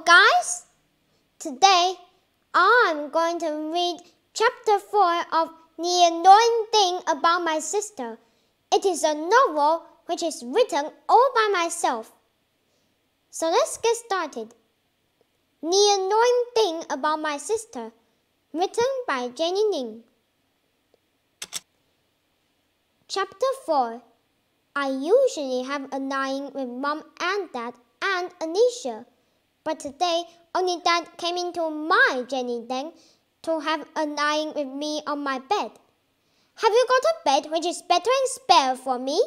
Hello guys! Today I'm going to read Chapter 4 of The Annoying Thing About My Sister. It is a novel which is written all by myself. So let's get started. The Annoying Thing About My Sister, written by Janie. Chapter 4. I usually have a lying with Mom and Dad and Alicia, but today only Dad came into my Janie den to have a lying with me on my bed. Have you got a bed which is better and spare for me?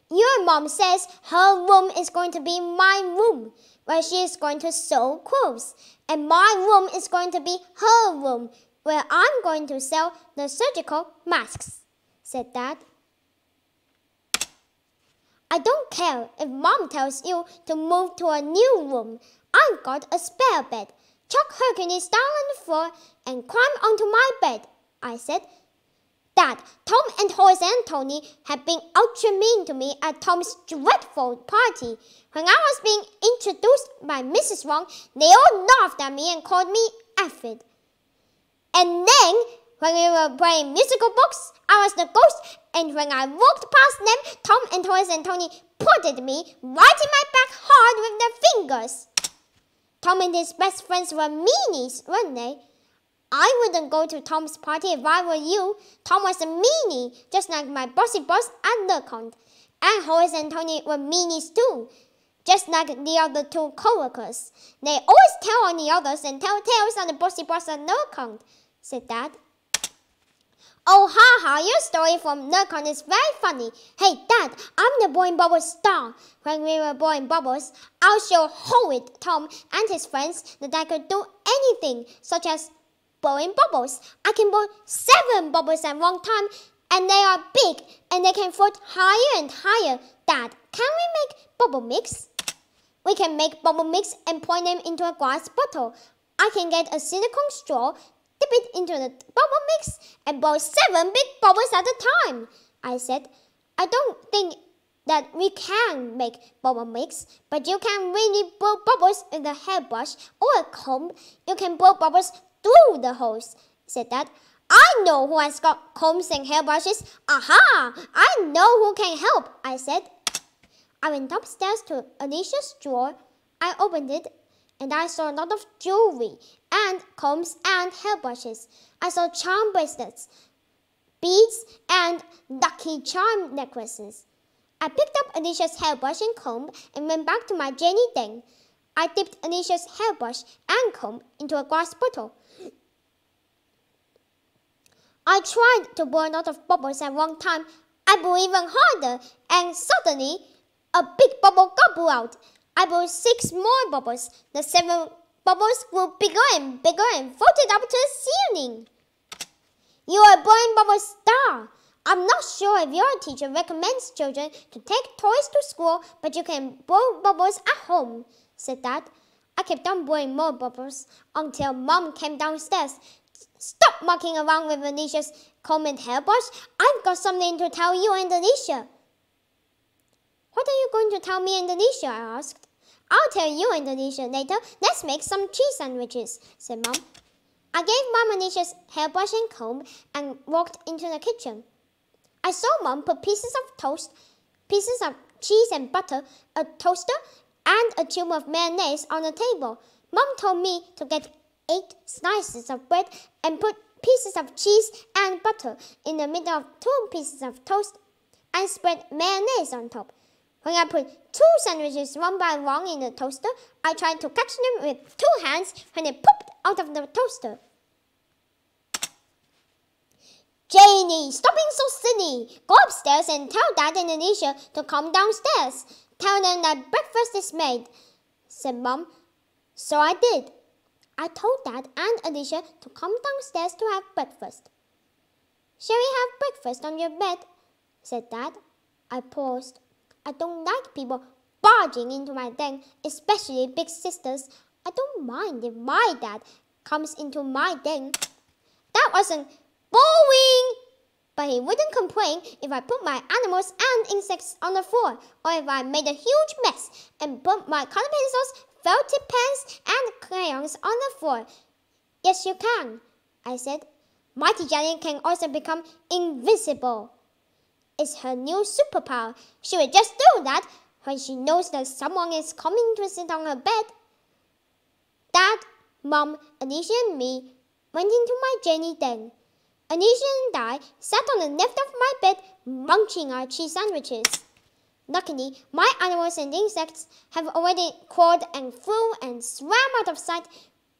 Your mom says her room is going to be my room, where she is going to sew clothes, and my room is going to be her room, where I'm going to sell the surgical masks, said Dad. I don't care if Mom tells you to move to a new room. I've got a spare bed. Chuck Hercules down on the floor and climb onto my bed, I said. Dad, Tom and Horace and Tony had been ultra mean to me at Tom's dreadful party. When I was being introduced by Mrs. Wong, they all laughed at me and called me Alfred. And then, when we were playing musical box, I was the ghost, and when I walked past them, Tom and Horace and Tony prodded me right in my back hard with their fingers. Tom and his best friends were meanies, weren't they? I wouldn't go to Tom's party if I were you. Tom was a meanie, just like my bossy boss at LeConte. And Horace and Tony were meanies too, just like the other two co-workers. They always tell on the others and tell tales on the bossy boss at LeConte, said Dad. Oh, haha, your story from LeConte is very funny. Hey, Dad, I'm the blowing bubbles star. When we were blowing bubbles, I'll show Howard, Tom, and his friends that I could do anything, such as blowing bubbles. I can blow 7 bubbles at one time, and they are big, and they can float higher and higher. Dad, can we make bubble mix? We can make bubble mix and pour them into a glass bottle. I can get a silicone straw, dip it into the bubble mix, and blow 7 big bubbles at a time, I said. I don't think that we can make bubble mix, but you can really blow bubbles with a hairbrush or a comb. You can blow bubbles through the holes, said Dad. I know who has got combs and hairbrushes. Aha! I know who can help, I said. I went upstairs to Alicia's drawer. I opened it, and I saw a lot of jewelry and combs and hairbrushes. I saw charm bracelets, beads, and lucky charm necklaces. I picked up Alicia's hairbrush and comb and went back to my Janie den. I dipped Alicia's hairbrush and comb into a glass bottle. I tried to blow a lot of bubbles at one time. I blew even harder, and suddenly a big bubble got blew out. I blew 6 more bubbles. The 7 bubbles grew bigger and bigger and floated up to the ceiling. You are a blowing bubble star. I'm not sure if your teacher recommends children to take toys to school, but you can blow bubbles at home, said Dad. I kept on blowing more bubbles until Mom came downstairs. Stop mucking around with Alicia's comb and hairbrush. I've got something to tell you and Alicia. What are you going to tell me and Alicia? I asked. I'll tell you and Alicia later. Let's make some cheese sandwiches, said Mom. I gave Mom Alicia's hairbrush and comb and walked into the kitchen. I saw Mom put pieces of toast, pieces of cheese and butter, a toaster, and a tube of mayonnaise on the table. Mom told me to get 8 slices of bread and put pieces of cheese and butter in the middle of 2 pieces of toast and spread mayonnaise on top. When I put 2 sandwiches one by one in the toaster, I tried to catch them with 2 hands when they popped out of the toaster. Janie, stop being so silly. Go upstairs and tell Dad and Alicia to come downstairs. Tell them that breakfast is made, said Mom. So I did. I told Dad and Alicia to come downstairs to have breakfast. Shall we have breakfast on your bed? Said Dad. I paused. I don't like people barging into my den, especially big sisters. I don't mind if my dad comes into my den. That wasn't boring! But he wouldn't complain if I put my animals and insects on the floor, or if I made a huge mess and put my colour pencils, felt pens and crayons on the floor. Yes, you can, I said. Mighty Janie can also become invisible. It's her new superpower. She will just do that when she knows that someone is coming to sit on her bed. Dad, Mom, Anisha and me went into my Janie den. Anisha and I sat on the left of my bed munching our cheese sandwiches. Luckily, my animals and insects have already crawled and flew and swam out of sight.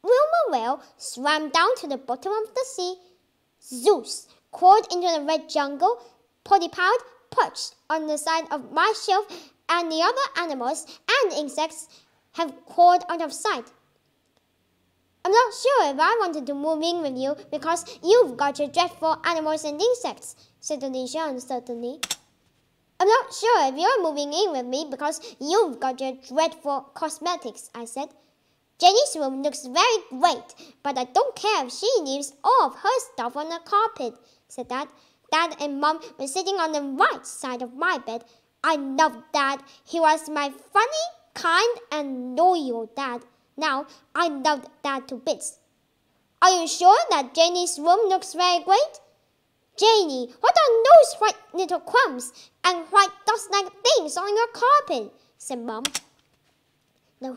Wilma Whale swam down to the bottom of the sea. Zeus crawled into the red jungle. Polly Pout perched on the side of my shelf, and the other animals and insects have crawled out of sight. I'm not sure if I wanted to move in with you because you've got your dreadful animals and insects, said Alicia uncertainly. I'm not sure if you're moving in with me because you've got your dreadful cosmetics, I said. Janie's room looks very great, but I don't care if she leaves all of her stuff on the carpet, said Dad. Dad and Mom were sitting on the right side of my bed. I loved Dad. He was my funny, kind, and loyal dad. Now, I loved Dad to bits. Are you sure that Janie's room looks very great? Janie, what are those white little crumbs and white dust-like things on your carpet? Said Mom. The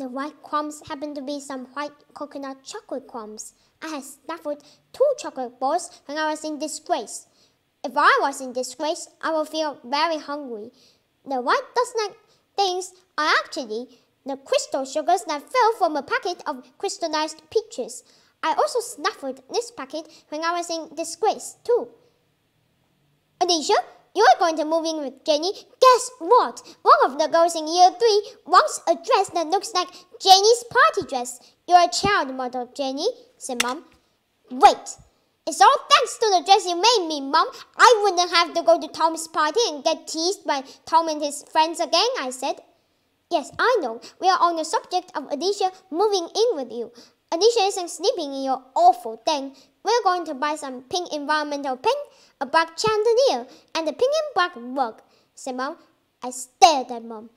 white crumbs happened to be some white coconut chocolate crumbs. I had snaffled 2 chocolate balls when I was in disgrace. If I was in disgrace, I would feel very hungry. The white dust-like things are actually the crystal sugars that fell from a packet of crystallized peaches. I also snaffled this packet when I was in disgrace, too. Alicia, you are going to move in with Janie. Guess what? One of the girls in year 3 wants a dress that looks like Janie's party dress. You're a child model, Janie, said Mom. Wait. It's all thanks to the dress you made me, Mom. I wouldn't have to go to Tom's party and get teased by Tom and his friends again, I said. Yes, I know. We are on the subject of Alicia moving in with you. Alicia isn't sleeping in your awful thing. We're going to buy some pink environmental paint, a black chandelier, and a pink and black rug, said Mom. I stared at Mom.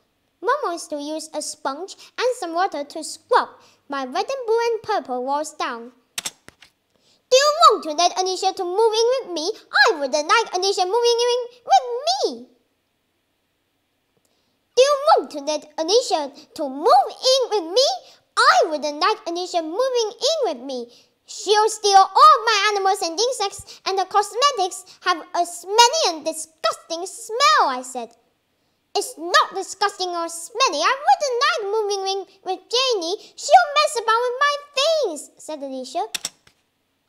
Mom wants to use a sponge and some water to scrub my red and blue and purple walls down. Do you want to let Alicia to move in with me? I wouldn't like Alicia moving in with me. Do you want to let Alicia to move in with me? I wouldn't like Alicia moving in with me. She'll steal all my animals and insects, and the cosmetics have a smelly and disgusting smell, I said. It's not disgusting or smelly. I wouldn't like moving in with Janie. She'll mess about with my things, said Alicia.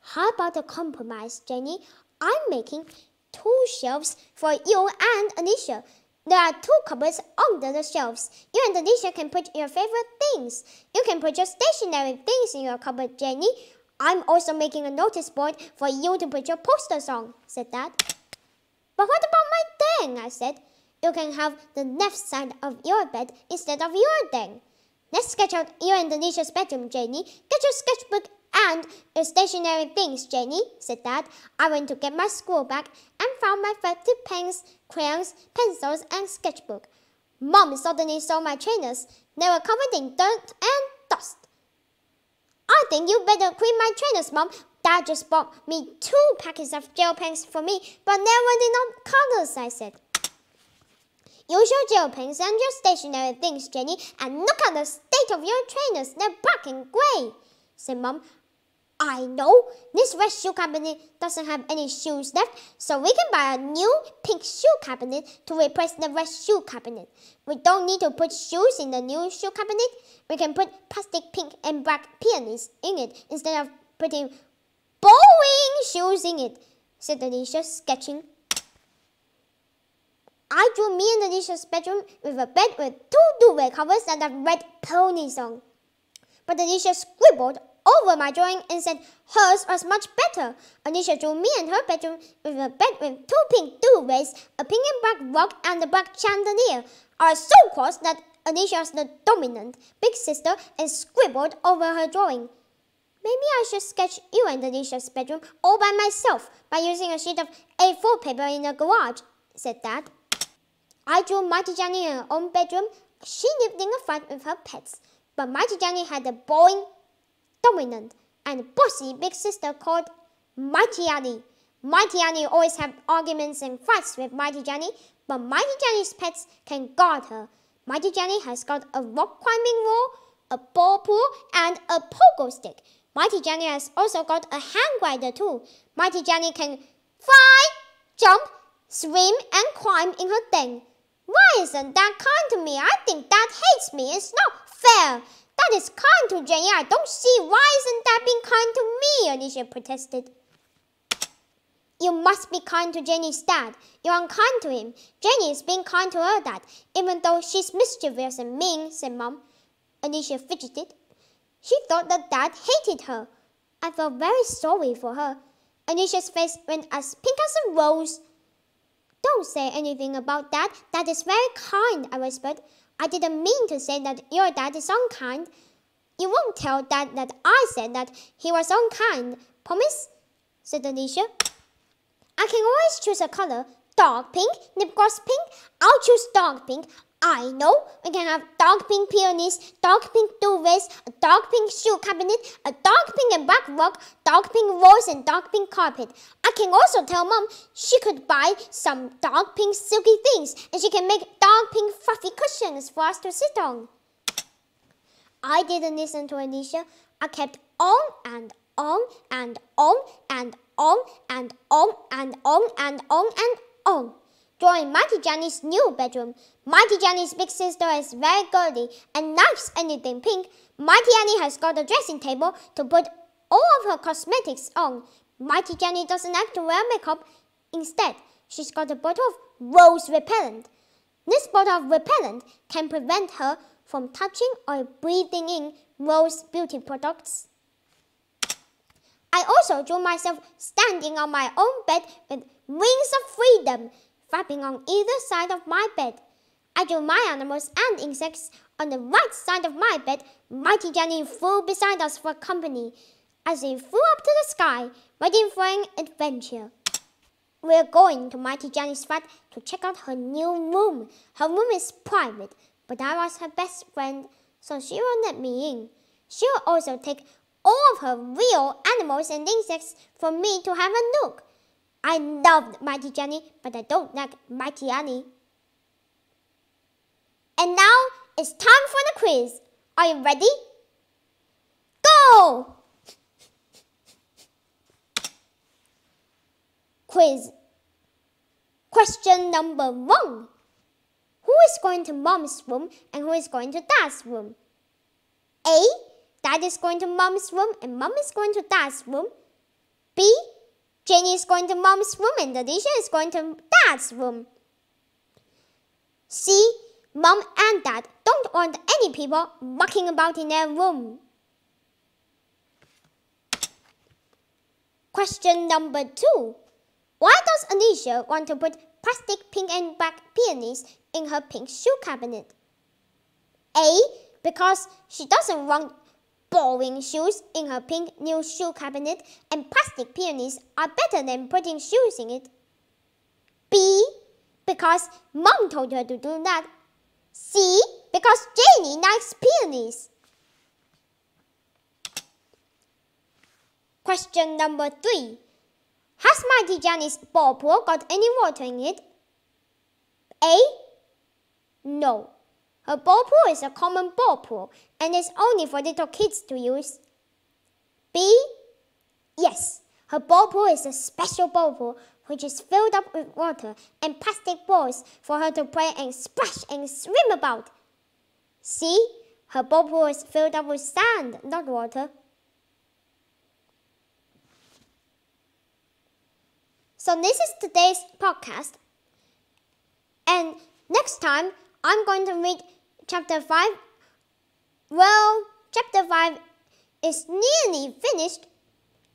How about a compromise, Janie? I'm making 2 shelves for you and Alicia. There are 2 cupboards under the shelves. You and Alicia can put your favorite things. You can put your stationery things in your cupboard, Janie. I'm also making a notice board for you to put your posters on, said Dad. But what about my den? I said. You can have the left side of your bed instead of your den. Let's sketch out you and Alicia's bedroom, Janie. Get your sketchbook and your stationery things, Janie, said Dad. I went to get my school bag and found my favorite pens, crayons, pencils, and sketchbook. Mom suddenly saw my trainers. They were covered in dirt and dust. I think you better clean my trainers, Mom. Dad just bought me 2 packets of gel pens for me, but they were not colors, I said. Use your gel pens and your stationery things, Janie, and look at the state of your trainers. They're black and grey, said Mom. I know. This red shoe cabinet doesn't have any shoes left, so we can buy a new pink shoe cabinet to replace the red shoe cabinet. We don't need to put shoes in the new shoe cabinet. We can put plastic pink and black peonies in it instead of putting bowling shoes in it, said Alicia, sketching. I drew me and Alicia's bedroom with a bed with 2 duvet covers that have red ponies on. But Alicia scribbled over my drawing and said hers was much better. Alicia drew me and her bedroom with a bed with 2 pink duvets, a pink and black rug, and a black chandelier. I was so cross that Alicia was the dominant big sister and scribbled over her drawing. Maybe I should sketch you and Alicia's bedroom all by myself by using a sheet of A4 paper in the garage, said Dad. I drew Mighty Janie in her own bedroom, She lived in a flat with her pets, but Mighty Janie had a boring, dominant, and bossy big sister called Mighty Annie. Mighty Annie always had arguments and fights with Mighty Janie, but Mighty Janie's pets can guard her. Mighty Janie has got a rock climbing wall, a ball pool, and a pogo stick. Mighty Janie has also got a hang glider too. Mighty Janie can fly, jump, swim, and climb in her den. Why isn't Dad kind to me? I think Dad hates me. It's not fair. Dad is kind to Janie. I don't see why isn't Dad being kind to me, Alicia protested. You must be kind to Janie's dad. You're unkind to him. Janie is being kind to her dad, even though she's mischievous and mean, said Mom. Alicia fidgeted. She thought that Dad hated her. I felt very sorry for her. Alicia's face went as pink as a rose. Don't say anything about Dad. Dad is very kind, I whispered. I didn't mean to say that your dad is unkind. You won't tell Dad that I said that he was unkind. Promise? Said Alicia. I can always choose a color. Dark pink, lip gloss pink. I'll choose dark pink. I know. We can have dark pink peonies, dark pink duvets, a dark pink shoe cabinet, a dark pink and black rug, dark pink rose, and dark pink carpet. I can also tell Mom she could buy some dark pink silky things, and she can make dark pink fluffy cushions for us to sit on. I didn't listen to Alicia. I kept on and on and on and on and on and on and on and on. Drawing Mighty Janie's new bedroom. Mighty Janie's big sister is very girly and likes anything pink. Mighty Annie has got a dressing table to put all of her cosmetics on. Mighty Janie doesn't like to wear makeup. Instead, she's got a bottle of rose repellent. This bottle of repellent can prevent her from touching or breathing in rose beauty products. I also drew myself standing on my own bed with wings of freedom flapping on either side of my bed. I drew my animals and insects on the right side of my bed. Mighty Janie flew beside us for company as he flew up to the sky, ready for an adventure. We're going to Mighty Janie's flat to check out her new room. Her room is private, but I was her best friend, so she will let me in. She'll also take all of her real animals and insects for me to have a look. I loved Mighty Janie, but I don't like Mighty Annie. And now it's time for the quiz. Are you ready? Go! Quiz. Question number 1. Who is going to Mom's room and who is going to Dad's room? A. Dad is going to Mom's room and Mom is going to Dad's room. B. Janie is going to Mom's room and Alicia is going to Dad's room. C. Mom and Dad don't want any people walking about in their room. Question number 2. Why does Alicia want to put plastic pink and black peonies in her pink shoe cabinet? A. Because she doesn't want boring shoes in her pink new shoe cabinet, and plastic peonies are better than putting shoes in it. B. Because Mom told her to do that. C. Because Janie likes peonies. Question number 3. Has Mighty Janie's ball pool got any water in it? A. No. Her ball pool is a common ball pool and is only for little kids to use. B. Yes. Her ball pool is a special ball pool which is filled up with water and plastic balls for her to play and splash and swim about. C. Her ball pool is filled up with sand, not water. So this is today's podcast. And next time, I'm going to read Chapter 5. Well, Chapter 5 is nearly finished.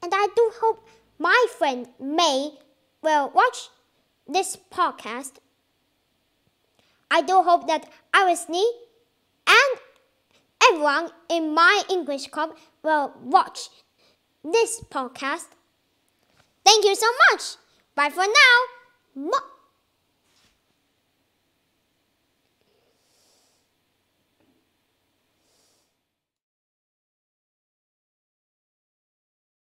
And I do hope my friend May will watch this podcast. I do hope that Irisney and everyone in my English club will watch this podcast. Thank you so much. Bye for now.